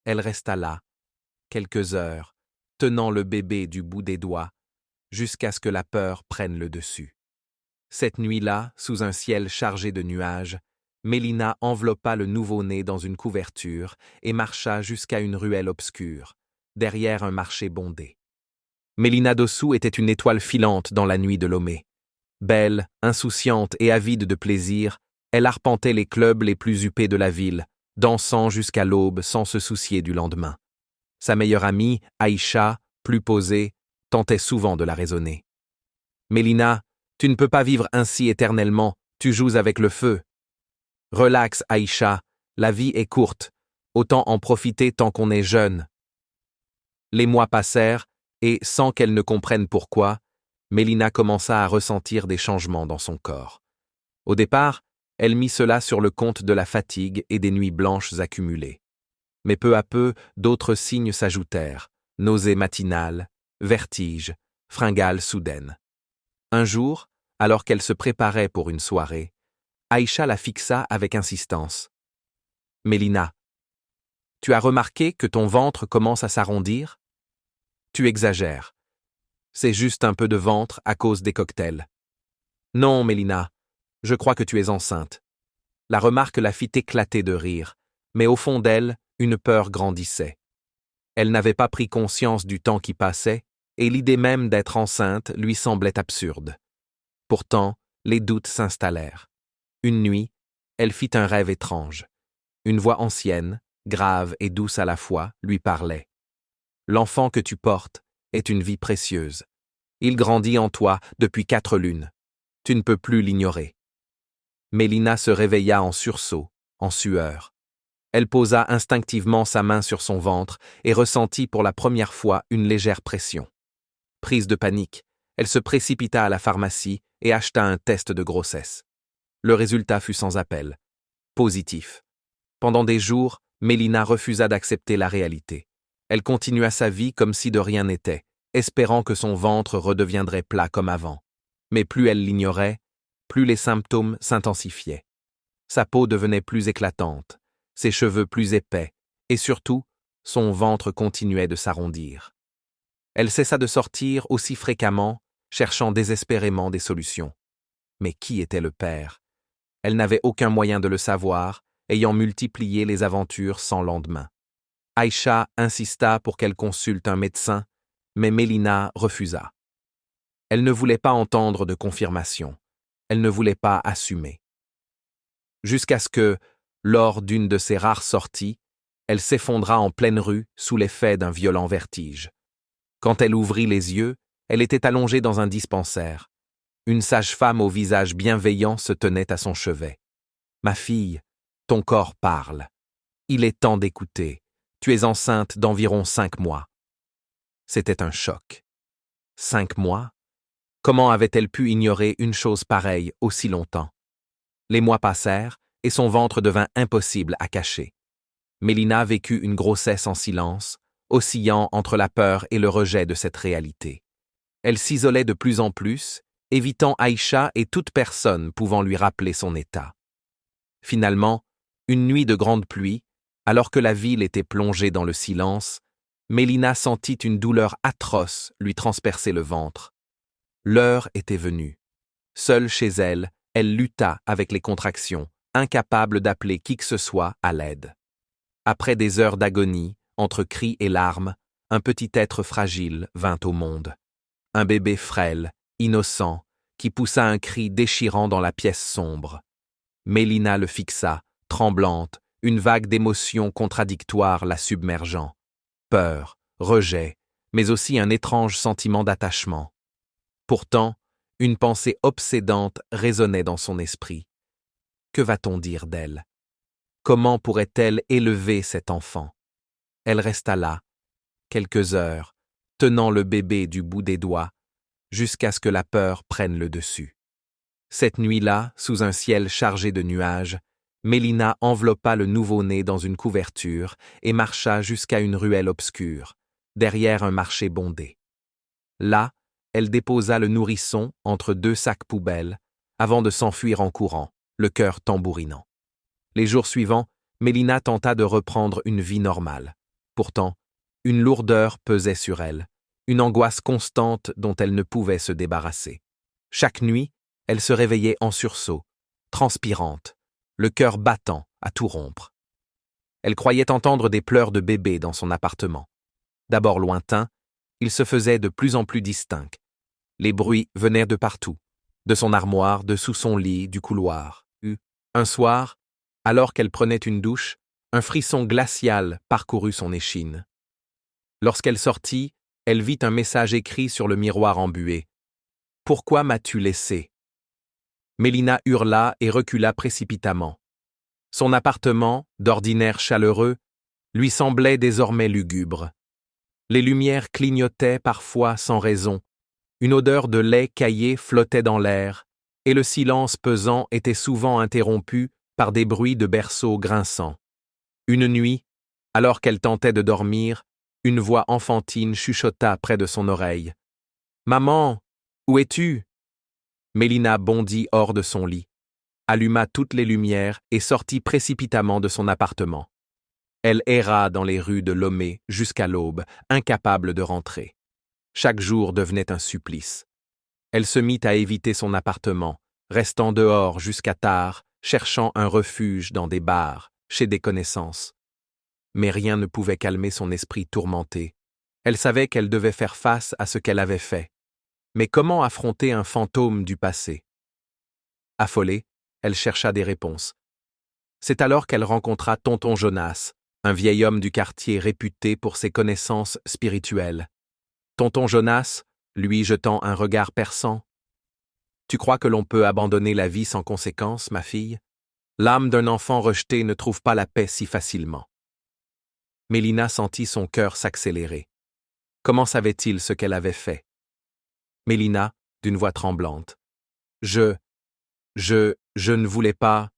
elle resta là, quelques heures, tenant le bébé du bout des doigts, jusqu'à ce que la peur prenne le dessus. Cette nuit-là, sous un ciel chargé de nuages, Mélina enveloppa le nouveau-né dans une couverture et marcha jusqu'à une ruelle obscure, derrière un marché bondé. Mélina Dossou était une étoile filante dans la nuit de Lomé. Belle, insouciante et avide de plaisir, elle arpentait les clubs les plus huppés de la ville, dansant jusqu'à l'aube sans se soucier du lendemain. Sa meilleure amie, Aïcha, plus posée, tentait souvent de la raisonner. « Mélina, tu ne peux pas vivre ainsi éternellement, tu joues avec le feu. »« Relax, Aïcha, la vie est courte, autant en profiter tant qu'on est jeune. » Les mois passèrent, et, sans qu'elle ne comprenne pourquoi, Mélina commença à ressentir des changements dans son corps. Au départ, elle mit cela sur le compte de la fatigue et des nuits blanches accumulées. Mais peu à peu, d'autres signes s'ajoutèrent, nausées matinales, vertiges, fringales soudaines. Un jour, alors qu'elle se préparait pour une soirée, Aïcha la fixa avec insistance. « Mélina, tu as remarqué que ton ventre commence à s'arrondir ? Tu exagères. C'est juste un peu de ventre à cause des cocktails. » « Non, Mélina, je crois que tu es enceinte. » La remarque la fit éclater de rire, mais au fond d'elle, une peur grandissait. Elle n'avait pas pris conscience du temps qui passait, et l'idée même d'être enceinte lui semblait absurde. Pourtant, les doutes s'installèrent. Une nuit, elle fit un rêve étrange. Une voix ancienne, grave et douce à la fois, lui parlait. « L'enfant que tu portes est une vie précieuse. Il grandit en toi depuis 4 lunes. Tu ne peux plus l'ignorer. » Mélina se réveilla en sursaut, en sueur. Elle posa instinctivement sa main sur son ventre et ressentit pour la première fois une légère pression. Prise de panique, elle se précipita à la pharmacie et acheta un test de grossesse. Le résultat fut sans appel. Positif. Pendant des jours, Mélina refusa d'accepter la réalité. Elle continua sa vie comme si de rien n'était, espérant que son ventre redeviendrait plat comme avant. Mais plus elle l'ignorait, plus les symptômes s'intensifiaient. Sa peau devenait plus éclatante, ses cheveux plus épais, et surtout, son ventre continuait de s'arrondir. Elle cessa de sortir aussi fréquemment, cherchant désespérément des solutions. Mais qui était le père? Elle n'avait aucun moyen de le savoir, ayant multiplié les aventures sans lendemain. Aïcha insista pour qu'elle consulte un médecin, mais Mélina refusa. Elle ne voulait pas entendre de confirmation. Elle ne voulait pas assumer. Jusqu'à ce que, lors d'une de ses rares sorties, elle s'effondra en pleine rue sous l'effet d'un violent vertige. Quand elle ouvrit les yeux, elle était allongée dans un dispensaire. Une sage-femme au visage bienveillant se tenait à son chevet. « Ma fille, ton corps parle. Il est temps d'écouter. Tu es enceinte d'environ 5 mois. » C'était un choc. 5 mois? Comment avait-elle pu ignorer une chose pareille aussi longtemps? Les mois passèrent et son ventre devint impossible à cacher. Mélina vécut une grossesse en silence, oscillant entre la peur et le rejet de cette réalité. Elle s'isolait de plus en plus, évitant Aïcha et toute personne pouvant lui rappeler son état. Finalement, une nuit de grande pluie, alors que la ville était plongée dans le silence, Mélina sentit une douleur atroce lui transpercer le ventre. L'heure était venue. Seule chez elle, elle lutta avec les contractions, incapable d'appeler qui que ce soit à l'aide. Après des heures d'agonie, entre cris et larmes, un petit être fragile vint au monde. Un bébé frêle, innocent, qui poussa un cri déchirant dans la pièce sombre. Mélina le fixa, tremblante, une vague d'émotions contradictoires la submergeant. Peur, rejet, mais aussi un étrange sentiment d'attachement. Pourtant, une pensée obsédante résonnait dans son esprit. Que va-t-on dire d'elle? Comment pourrait-elle élever cet enfant? Elle resta là, quelques heures, tenant le bébé du bout des doigts, jusqu'à ce que la peur prenne le dessus. Cette nuit-là, sous un ciel chargé de nuages, Mélina enveloppa le nouveau-né dans une couverture et marcha jusqu'à une ruelle obscure, derrière un marché bondé. Là, elle déposa le nourrisson entre 2 sacs poubelles, avant de s'enfuir en courant, le cœur tambourinant. Les jours suivants, Mélina tenta de reprendre une vie normale. Pourtant, une lourdeur pesait sur elle, une angoisse constante dont elle ne pouvait se débarrasser. Chaque nuit, elle se réveillait en sursaut, transpirante, le cœur battant à tout rompre. Elle croyait entendre des pleurs de bébé dans son appartement. D'abord lointains, ils se faisaient de plus en plus distincts. Les bruits venaient de partout, de son armoire, de sous son lit, du couloir. Un soir, alors qu'elle prenait une douche, un frisson glacial parcourut son échine. Lorsqu'elle sortit, elle vit un message écrit sur le miroir embué. « Pourquoi m'as-tu laissé ?» Mélina hurla et recula précipitamment. Son appartement, d'ordinaire chaleureux, lui semblait désormais lugubre. Les lumières clignotaient parfois sans raison, une odeur de lait caillé flottait dans l'air, et le silence pesant était souvent interrompu par des bruits de berceaux grinçants. Une nuit, alors qu'elle tentait de dormir, une voix enfantine chuchota près de son oreille. « Maman, où es-tu » Mélina bondit hors de son lit, alluma toutes les lumières et sortit précipitamment de son appartement. Elle erra dans les rues de Lomé jusqu'à l'aube, incapable de rentrer. Chaque jour devenait un supplice. Elle se mit à éviter son appartement, restant dehors jusqu'à tard, cherchant un refuge dans des bars, chez des connaissances. Mais rien ne pouvait calmer son esprit tourmenté. Elle savait qu'elle devait faire face à ce qu'elle avait fait. Mais comment affronter un fantôme du passé? Affolée, elle chercha des réponses. C'est alors qu'elle rencontra tonton Jonas, un vieil homme du quartier réputé pour ses connaissances spirituelles. Tonton Jonas, lui jetant un regard perçant. « Tu crois que l'on peut abandonner la vie sans conséquence, ma fille? L'âme d'un enfant rejeté ne trouve pas la paix si facilement. » Mélina sentit son cœur s'accélérer. Comment savait-il ce qu'elle avait fait? Mélina, d'une voix tremblante. « Je ne voulais pas… »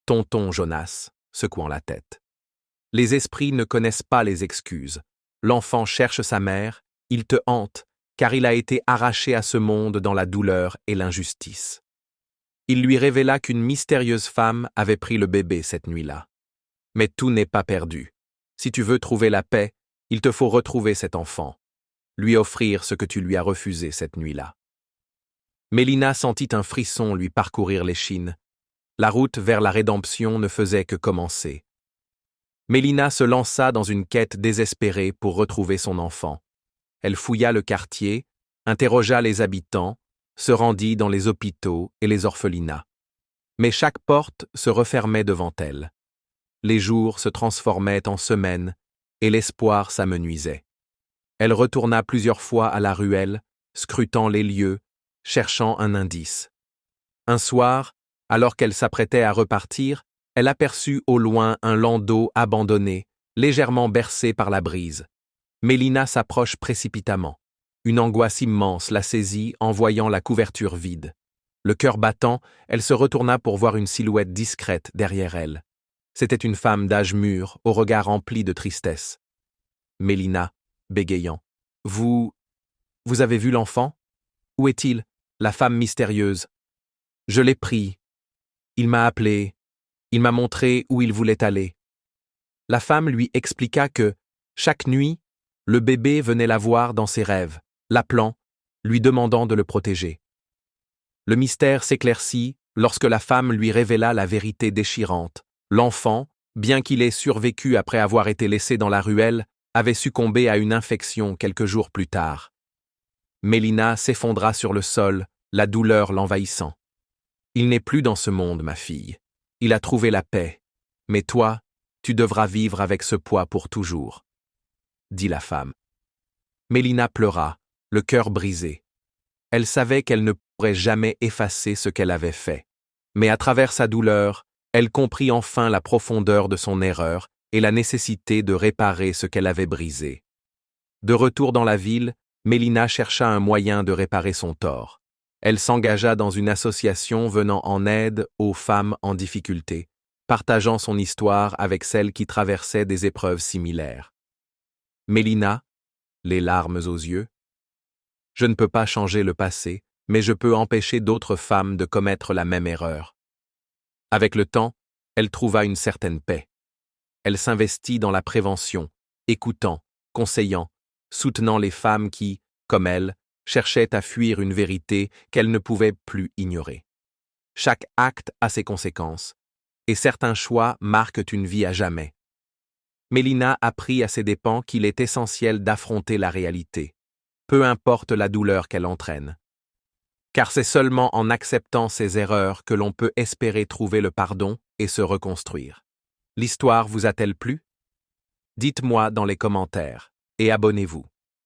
Tonton Jonas, secouant la tête. Les esprits ne connaissent pas les excuses. L'enfant cherche sa mère, il te hante, car il a été arraché à ce monde dans la douleur et l'injustice. Il lui révéla qu'une mystérieuse femme avait pris le bébé cette nuit-là. Mais tout n'est pas perdu. Si tu veux trouver la paix, il te faut retrouver cet enfant, lui offrir ce que tu lui as refusé cette nuit-là. Mélina sentit un frisson lui parcourir l'échine. La route vers la rédemption ne faisait que commencer. Mélina se lança dans une quête désespérée pour retrouver son enfant. Elle fouilla le quartier, interrogea les habitants, se rendit dans les hôpitaux et les orphelinats. Mais chaque porte se refermait devant elle. Les jours se transformaient en semaines et l'espoir s'amenuisait. Elle retourna plusieurs fois à la ruelle, scrutant les lieux, cherchant un indice. Un soir, alors qu'elle s'apprêtait à repartir, elle aperçut au loin un landau abandonné, légèrement bercé par la brise. Mélina s'approche précipitamment. Une angoisse immense la saisit en voyant la couverture vide. Le cœur battant, elle se retourna pour voir une silhouette discrète derrière elle. C'était une femme d'âge mûr, au regard empli de tristesse. Mélina, bégayant. « Vous avez vu l'enfant? Où est-il, la femme mystérieuse? Je l'ai pris. Il m'a appelé. Il m'a montré où il voulait aller. » La femme lui expliqua que, chaque nuit, le bébé venait la voir dans ses rêves, l'appelant, lui demandant de le protéger. Le mystère s'éclaircit lorsque la femme lui révéla la vérité déchirante. L'enfant, bien qu'il ait survécu après avoir été laissé dans la ruelle, avait succombé à une infection quelques jours plus tard. Mélina s'effondra sur le sol, la douleur l'envahissant. « Il n'est plus dans ce monde, ma fille. Il a trouvé la paix. Mais toi, tu devras vivre avec ce poids pour toujours. » dit la femme. Mélina pleura, le cœur brisé. Elle savait qu'elle ne pourrait jamais effacer ce qu'elle avait fait. Mais à travers sa douleur, elle comprit enfin la profondeur de son erreur et la nécessité de réparer ce qu'elle avait brisé. De retour dans la ville, Mélina chercha un moyen de réparer son tort. Elle s'engagea dans une association venant en aide aux femmes en difficulté, partageant son histoire avec celles qui traversaient des épreuves similaires. Mélina, les larmes aux yeux. « Je ne peux pas changer le passé, mais je peux empêcher d'autres femmes de commettre la même erreur. » Avec le temps, elle trouva une certaine paix. Elle s'investit dans la prévention, écoutant, conseillant, soutenant les femmes qui, comme elle, cherchaient à fuir une vérité qu'elles ne pouvaient plus ignorer. Chaque acte a ses conséquences, et certains choix marquent une vie à jamais. Mélina apprit à ses dépens qu'il est essentiel d'affronter la réalité, peu importe la douleur qu'elle entraîne. Car c'est seulement en acceptant ses erreurs que l'on peut espérer trouver le pardon et se reconstruire. L'histoire vous a-t-elle plu? Dites-moi dans les commentaires et abonnez-vous.